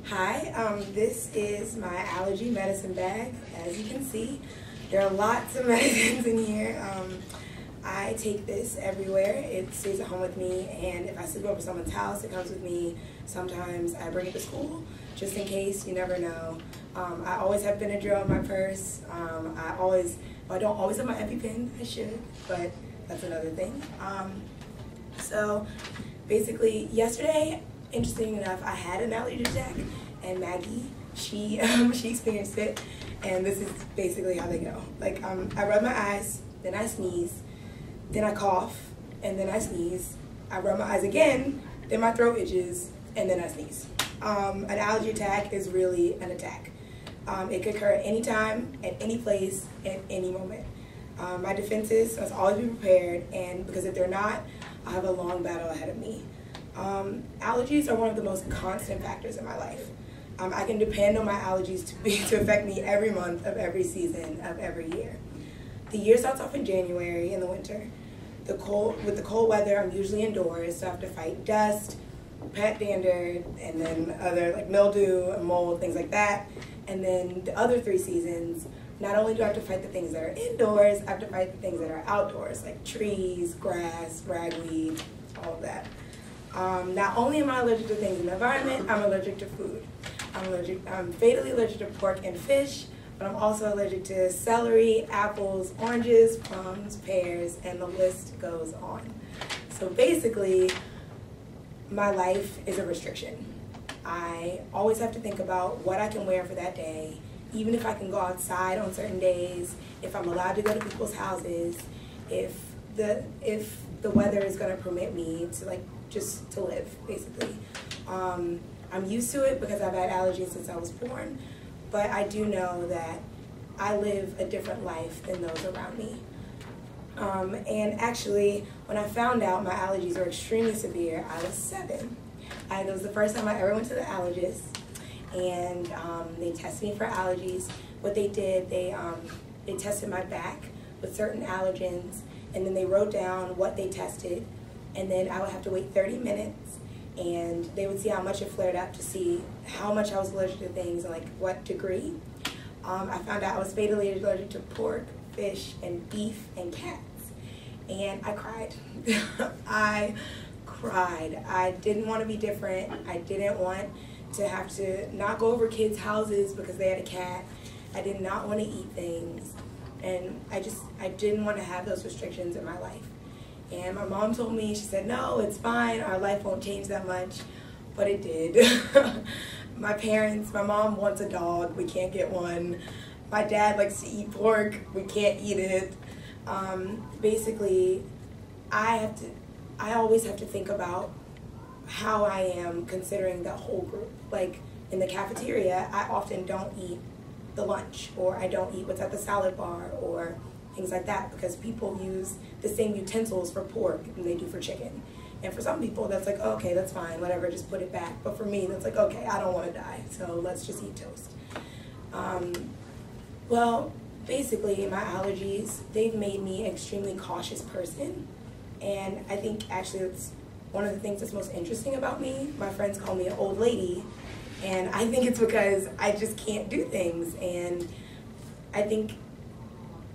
Hi, this is my allergy medicine bag. As you can see, there are lots of medicines in here. I take this everywhere. It stays at home with me, and if I sleep over someone's house, it comes with me. Sometimes I bring it to school, just in case, you never know. I always have Benadryl in my purse. I don't always have my EpiPen. I should, but that's another thing. So basically, yesterday, interesting enough, I had an allergy attack, and Maggie, she experienced it, and this is basically how they go. Like, I rub my eyes, then I sneeze, then I cough, and then I sneeze. I rub my eyes again, then my throat itches, and then I sneeze. An allergy attack is really an attack. It could occur at any time, at any place, at any moment. My defenses must always be prepared, and because if they're not, I have a long battle ahead of me. Allergies are one of the most constant factors in my life. I can depend on my allergies to affect me every month of every season of every year. The year starts off in January in the winter. With the cold weather, I'm usually indoors, so I have to fight dust, pet dander, and then other like mildew and mold, things like that. And then the other 3 seasons, not only do I have to fight the things that are indoors, I have to fight the things that are outdoors, like trees, grass, ragweed, all of that. Not only am I allergic to things in the environment, I'm allergic to food. I'm fatally allergic to pork and fish, but I'm also allergic to celery, apples, oranges, plums, pears, and the list goes on. So basically, my life is a restriction. I always have to think about what I can wear for that day, even if I can go outside on certain days, if I'm allowed to go to people's houses, if the weather is going to permit me to just to live, basically. I'm used to it because I've had allergies since I was born, but I do know that I live a different life than those around me. And actually, when I found out my allergies were extremely severe, I was 7. It was the first time I ever went to the allergist, and they tested me for allergies. What they did, they tested my back with certain allergens, and then they wrote down what they tested, and then I would have to wait 30 minutes, and they would see how much it flared up to see how much I was allergic to things and like what degree. I found out I was fatally allergic to pork, fish, and beef, and cats, and I cried. I cried. I didn't want to be different. I didn't want to have to not go over kids' houses because they had a cat. I did not want to eat things, and I didn't want to have those restrictions in my life. And my mom told me, she said, no, it's fine, our life won't change that much, but it did. My mom wants a dog, we can't get one. My dad likes to eat pork, we can't eat it. Basically, I always have to think about how I am considering the whole group. Like in the cafeteria, I often don't eat the lunch, or I don't eat what's at the salad bar, or things like that, because people use the same utensils for pork than they do for chicken. And for some people, that's like, oh, okay, that's fine, whatever, just put it back. But for me, that's like, okay, I don't want to die, so let's just eat toast. Well, basically, my allergies, they've made me an extremely cautious person. And I think actually it's one of the things that's most interesting about me. My friends call me an old lady, and I think it's because I just can't do things. And I think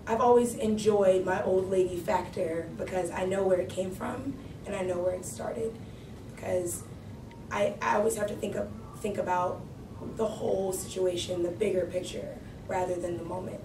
I've always enjoyed my old lady factor because I know where it came from and I know where it started. Because I always have to think about the whole situation, the bigger picture, rather than the moment.